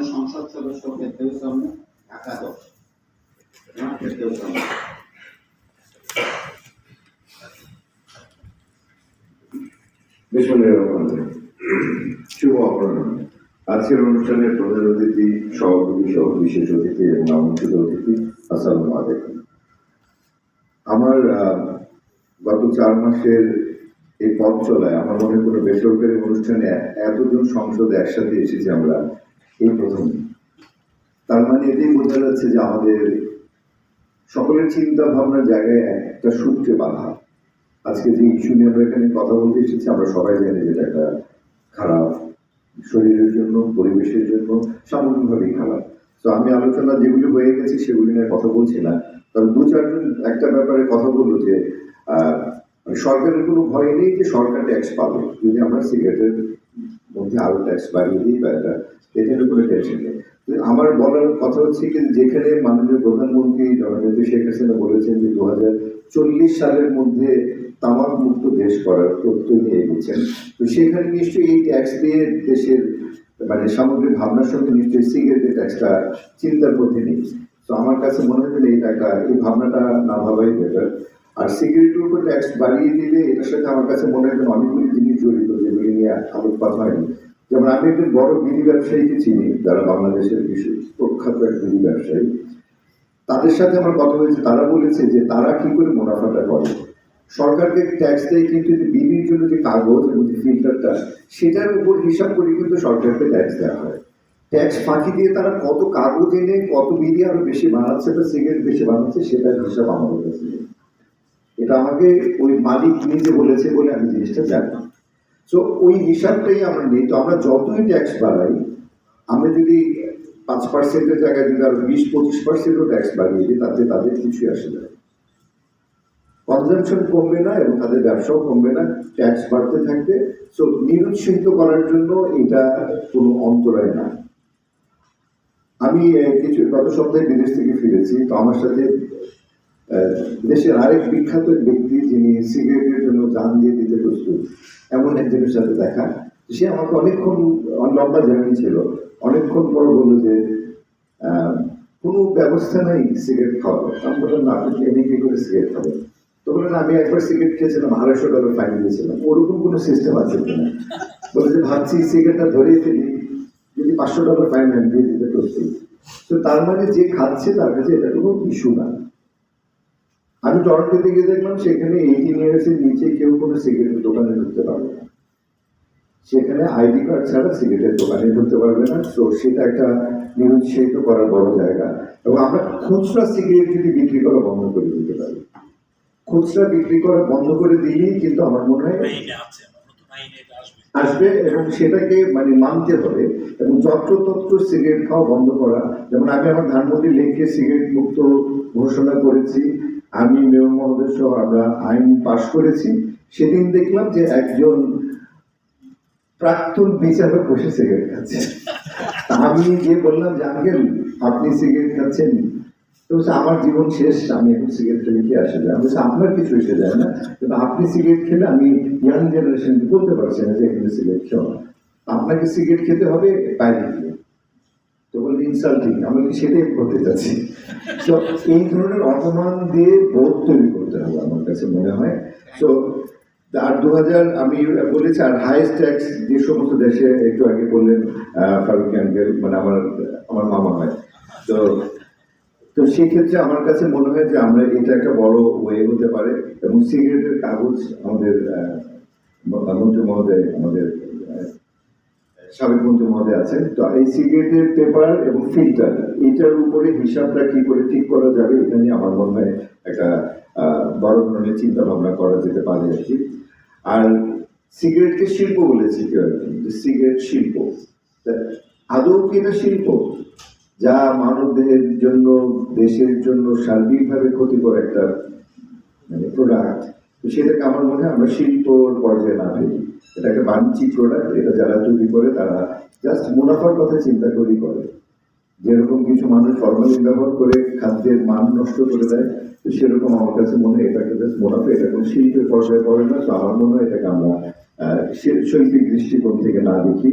মাননীয় সংসদ সদস্য ফেরদৌস আহমেদ, ঢাকা 10। ফেরদৌস আহমেদ। শুভ অপরাহ্ন। আজকের অনুষ্ঠানের প্রধান অতিথি, সভাপতি সহ বিশেষ অতিথি এবং আমন্ত্রিত অতিথি, আসসালামু আলাইকুম। আমার গত 4 মাসের এই পথ চলায় আমার মনে কোনো বেসরকারি অনুষ্ঠানে এতজন সংসদ একসাথে এসেছি আমরা এই প্রথম। তার মানে এটাই বোঝা যাচ্ছে যে আমাদের সকলের চিন্তা ভাবনার জায়গায় একটা সূত্রে বাঁধা। আজকে যে ইস্যু নিয়ে আমরা এখানে কথা বলতে এসেছি আমরা সবাই জানি যেটা একটা খারাপ, শরীরের জন্য, পরিবেশের জন্য, সামগ্রিকভাবেই খারাপ। তো আমি আলোচনা যেগুলি হয়ে গেছে সেগুলি নিয়ে কথা বলছি না, তবে 2-4 জন একটা ব্যাপারে কথা বললো যে সরকারের কোনো ভয় নেই যে সরকার ট্যাক্স পাবে যদি আমরা সিগারেটের মধ্যে আরো ট্যাক্স বাড়িয়ে দিই বা এটার উপরে টেনশন নেই। আমার বলার কথা হচ্ছে কি, যেখানে মাননীয় প্রধানমন্ত্রী জননেত্রী শেখ হাসিনা বলেছেন যে 2040 সালের মধ্যে তামাক মুক্ত দেশ করার প্রত্যয় নিয়ে এগোচ্ছেন, তো সেখানে নিশ্চয়ই এই ট্যাক্স দিয়ে দেশের মানে সামগ্রিক ভাবনার সঙ্গে নিশ্চয়ই সিগারেটের ট্যাক্সটা চিন্তার মধ্যে নেই। তো আমার কাছে মনে হয় এই টাকা এই ভাবনাটা না ভাবাই বেটার। আর সিগারেটের উপর ট্যাক্স বাড়িয়ে দিলে এটার সাথে আমার কাছে মনে হয় অনেকগুলি জিনিস জড়িত যেগুলি নিয়ে আলোকপাত হয়নি। যেমন আমি একজন বড় বিড়ি ব্যবসায়ীকে চিনি যারা বাংলাদেশের বিশেষ প্রখ্যাত এক বিড়ি ব্যবসায়ী, তাদের সাথে আমার কথা হয়েছে। তারা বলেছে যে তারা কি করে মুনাফাটা করে। সরকারকে ট্যাক্স দেয় কিন্তু যে বিড়ির জন্য যে কাগজ এবং যে ফিল্টারটা সেটার উপর হিসাব করে কিন্তু সরকারকে ট্যাক্স দেওয়া হয়। ট্যাক্স ফাঁকি দিয়ে তারা কত কাগজ এনে কত বিড়ি আরো বেশি বানাচ্ছে বা সিগারেট বেশি বানাচ্ছে সেটার হিসাব আমাদের কাছে নেই। এটা আমাকে ওই মালিক নিজে বলেছে বলে আমি জিনিসটা জানি। তো ওই হিসাবটাই আমরা নেই। তো আমরা যতই ট্যাক্স বাড়াই, আমরা যদি 5%-এর জায়গায় যদি আরো 20-25%ও ট্যাক্স বাড়িয়ে দিই তাতে তাদের কিছুই আসে না, কনজামশন কমবে না এবং তাদের ব্যবসাও কমবে না, ট্যাক্স বাড়তে থাকবে। সো নিরুৎসাহিত করার জন্য এটা কোনো অন্তরায় না। আমি গত সপ্তাহে বিদেশ থেকে ফিরেছি, তো আমার সাথে দেশের আরেক বিখ্যাত ব্যক্তি যিনি সিগারেটের জন্য জান দিয়ে দিতে প্রস্তুত এমন একজনের সাথে দেখা। সে আমাকে অনেকক্ষণ, লম্বা জার্নি ছিল, অনেকক্ষণ পর বললো যে কোনো ব্যবস্থা নেই সিগারেট খাওয়ার। আমি বললাম না, আপনি এনে কি করে সিগারেট খাবেন? তো বললেন আমি একবার সিগারেট খেয়েছিলাম, $250 ফাইন দিয়েছিলাম, ওরকম কোনো সিস্টেম আছে কিনা। বলে যে ভাবছি সিগারেটটা ধরেই ফেলি, যদি $500 ফাইন দিয়ে দিতে প্রস্তুত। তো তার মানে যে খাচ্ছে তার কাছে এটা কোনো ইস্যু না। আমি টরন্টো থেকে দেখলাম সেখানে 18 ইয়ার্সের নিচে কেউ কোনো সিগারেটের দোকানে ঢুকতে পারবে না, সেখানে আইডি কার্ড ছাড়া সিগারেটের দোকানে ঢুকতে পারবে না। তো সেটা একটা নিরুৎসাহিত করার বড় জায়গা। এবং আমরা খুচরা সিগারেট যদি বিক্রি করা বন্ধ করে দিতে পারি, খুচরা বিক্রি করা বন্ধ করে দিলেই কিন্তু আমার মনে হয় আসবে এবং সেটাকে মানে মানতে হবে। এবং যত্রতত্র সিগারেট খাওয়া বন্ধ করা, যেমন আমি আমার ধানমন্ডি লেককে সিগারেট মুক্ত ঘোষণা করেছি, আমি মেয়র মহোদয় সহ আমরা আইন পাশ করেছি। সেদিন দেখলাম যে একজন প্রাক্তন বিচারক বসে সিগারেট খাচ্ছে। আমি গিয়ে বললাম যে আঙ্কেল আপনি সিগারেট খাচ্ছেন? তো আমার জীবন শেষ, আমি এখন সিগারেট খেলে কি আসে যায়? আমি আপনার কিছু এসে যায় না, কিন্তু আপনি সিগারেট খেলে আমি ইয়াং জেনারেশনকে বলতে পারছি না যে এখানে সিগারেট খেও না, আপনাকে সিগারেট খেতে হবে বাইরে গিয়ে। তো বললে ইনসাল্টিং, আমি সেটাই করতে চাচ্ছি। তো এই ধরনের অপমান দিয়ে বোধ তৈরি করতে হবে আমার কাছে মনে হয়। তো আর 2000 আমি বলেছি, আর হাইয়েস্ট ট্যাক্স যে সমস্ত দেশে একটু আগে বললেন ফারুক আঙ্কেল, মানে আমার মামা হয়। তো তো সেক্ষেত্রে আমার কাছে মনে হয় যে আমরা এটা একটা বড় ওয়ে হতে পারে। এবং সিগারেটের কাগজ আমাদের মন্ত্রী মহোদয়, আমাদের সাবেক মন্ত্রী মহোদয় আছেন, তো এই সিগারেটের পেপার এবং ফিল্টার এটার উপরে হিসাবটা কি করে ঠিক করা যাবে এটা নিয়ে আমার মনে হয় একটা বড় ধরনের চিন্তা ভাবনা করা যেতে পারে আর কি। আর সিগারেটকে শিল্প বলেছি কেউ একজন, যে সিগারেট শিল্প, আদৌ কি এটা শিল্প যা মানব দেহের জন্য, দেশের জন্য সার্বিকভাবে ক্ষতিকর একটা মানে প্রোডাক্ট? তো সেটাকে আমার মনে হয় আমরা শিল্পর পর্যায়ে না ফেলি। এটা একটা বাণিজ্যিক প্রোডাক্ট, এটা যারা তৈরি করে তারা জাস্ট মুনাফার কথা চিন্তা করেই করে। যেরকম কিছু মানুষ ফরমালিন ব্যবহার করে খাদ্যের মান নষ্ট করে দেয়, তো সেরকম আমার কাছে মনে হয় এটাকে জাস্ট মুনাফা, এটা কোনো শিল্পের পর্যায়ে পড়ে না। তো আমার মনে হয় এটাকে আমরা শৈল্পিক দৃষ্টিকোণ থেকে না দেখি।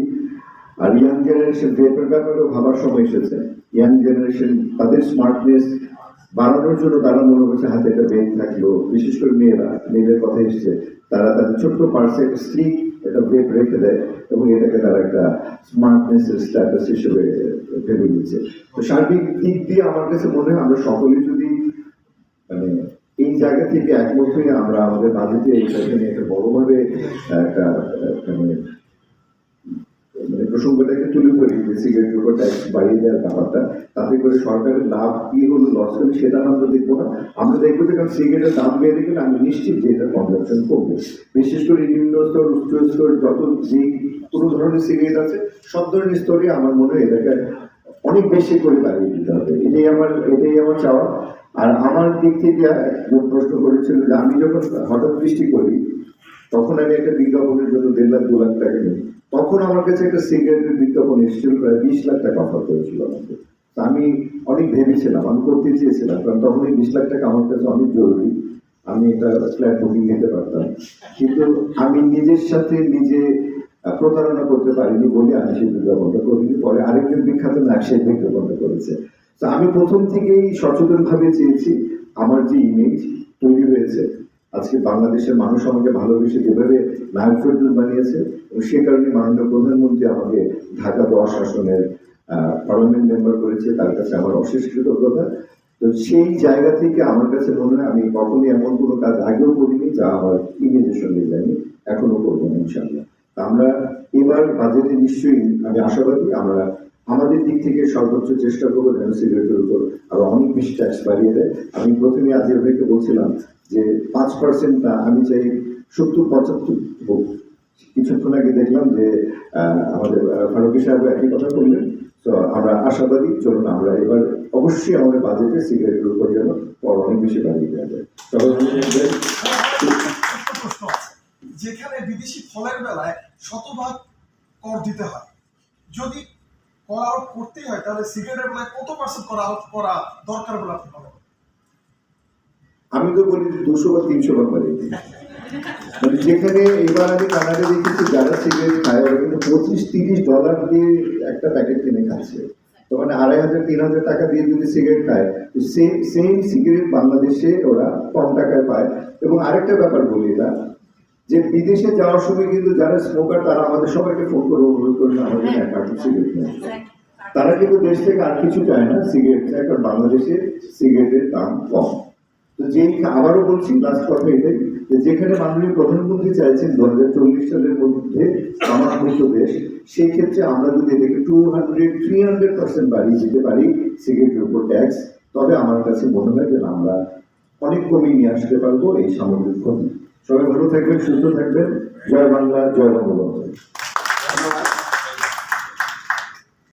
আর ইয়াং জেনারেশন ভেপের ব্যাপারেও ভাবার সময় এসেছে। ইয়াং জেনারেশন তাদের স্মার্টনেস বাড়ানোর জন্য তারা মনে করছে হাতে একটা ভেপ থাকলো, বিশেষ করে মেয়েদের কথা এসছে, তারা তাদের ছোট্ট পার্সে একটা স্লিক একটা ভেপ রেখে দেয় এবং এটাকে তারা একটা স্মার্টনেসের স্ট্যাটাস হিসেবে ভেবে নিচ্ছে। তো সার্বিক দিক দিয়ে আমার কাছে মনে হয় আমরা সকলেই যদি মানে এই জায়গা থেকে একমত হয়ে আমরা আমাদের বাজেটে এইটাকে নিয়ে একটা বড়ভাবে একটা মানে প্রসঙ্গটাকে তুলে ধরি যে সিগারেটের উপর ট্যাক্স বাড়িয়ে দেওয়ার ব্যাপারটা, তাতে করে সরকারের লাভ কি হলো লস হলো সেটা আমরা দেখবো না। আমরা দেখবো যে কারণ সিগারেটের দাম বেড়ে গেলে আমি নিশ্চিত যে এটা কনজাম্পশন কমবে। বিশেষ করে নিম্ন স্তর উচ্চ স্তর যত যে কোনো ধরনের সিগারেট আছে সব ধরনের স্তরে আমার মনে হয় এটাকে অনেক বেশি করে বাড়িয়ে দিতে হবে। এটাই আমার চাওয়া। আর আমার দিক থেকে একজন প্রশ্ন করেছিল যে আমি যখন হঠাৎ বৃষ্টি করি তখন আমি একটা বিজ্ঞাপনের জন্য 1.5 লাখ 2 লাখ টাকা নিই, তখন আমার কাছে একটা সিগারেটের বিজ্ঞাপন এসেছিল প্রায় 20 লাখ টাকা অফার করেছিল আমাকে। তা আমি অনেক ভেবেছিলাম, আমি করতে চেয়েছিলাম, কারণ তখন এই 20 লাখ টাকা আমার কাছে অনেক জরুরি, আমি একটা ফ্ল্যাট বুকিং নিতে পারতাম, কিন্তু আমি নিজের সাথে নিজে প্রতারণা করতে পারিনি বলে আমি সেই বিজ্ঞাপনটা করিনি। পরে আরেকজন বিখ্যাত ব্যবসায়ী বিজ্ঞাপনটা করেছে। তো আমি প্রথম থেকেই সচেতন ভাবে চেয়েছি আমার যে ইমেজ তৈরি হয়েছে আজকে বাংলাদেশের মানুষ আমাকে ভালোবেসে যেভাবে নায়ক ফেরদৌস বানিয়েছে, এবং সে কারণে মাননীয় প্রধানমন্ত্রী আমাকে ঢাকা 10 আসনের পার্লামেন্ট মেম্বার করেছে, তার কাছে আমার অশেষ কৃতজ্ঞতা। তো সেই জায়গা থেকে আমার কাছে মনে হয় আমি কখনই এমন কোনো কাজ আগেও করিনি যা আমার ইমেজের সঙ্গে যায়নি, এখনো করবো না ইনশাআল্লাহ। আমরা এবার বাজেটে নিশ্চয়ই আমি আশাবাদী আমরা আমাদের দিক থেকে সর্বোচ্চ চেষ্টা করবো যেন সিগারেটের উপর আরো অনেক বেশি ট্যাক্স বাড়িয়ে দেয়। আমি প্রথমে আজিজ ভাইকে বলছিলাম যে 5% না, আমি চাই 70-75 হোক। কিছুক্ষণ আগে দেখলাম যে আমাদের ফারুকী সাহেব একই কথা বললেন। তো আমরা আশাবাদী, চলুন আমরা এবার অবশ্যই আমাদের বাজেটে সিগারেটের উপর যেন অনেক বেশি বাড়িয়ে দেওয়া যায়। যেখানে বিদেশি ফলের বেলায় শতভাগ কর দিতে হয়, যদি কর আরোপ করতেই হয় তাহলে সিগারেটের বেলায় কত পার্সেন্ট কর আরোপ করা দরকার বলে আপনি মনে করেন? আমি তো বলি যে 200 বা 300 ভাগ বাড়িয়ে দিই। মানে যেখানে এবার আমি কানাডা দেখেছি যারা সিগারেট খায় ওরা কিন্তু $25-30 দিয়ে একটা প্যাকেট কিনে খাচ্ছে। তো মানে 2500-3000 টাকা দিয়ে যদি সিগারেট খায়, সেম সিগারেট বাংলাদেশে ওরা কম টাকায় পায়। এবং আরেকটা ব্যাপার বলি না, যে বিদেশে যাওয়ার সময় কিন্তু যারা স্মোকার তারা আমাদের সবাইকে ফোন করে অনুরোধ করেন আমাদের এক কার্টুন সিগারেট নেয়। তারা কিন্তু দেশ থেকে আর কিছু চায় না, সিগারেট চায়, কারণ বাংলাদেশে সিগারেটের দাম কম। তো আবারও বলছি লাস্ট কথা এটাই, যে যেখানে মাননীয় প্রধানমন্ত্রী চাইছেন 2040 সালের মধ্যে তামাকমুক্ত দেশ, সেই ক্ষেত্রে আমরা যদি এটাকে 200-300% বাড়িয়ে দিতে পারি সিগারেটের উপর ট্যাক্স, তবে আমার কাছে মনে হয় যে আমরা অনেক কমিয়ে নিয়ে আসতে পারবো এই সামগ্রিক ক্ষতি। সবাই ভালো থাকবেন, সুস্থ থাকবেন। জয় বাংলা, জয় বঙ্গবন্ধু।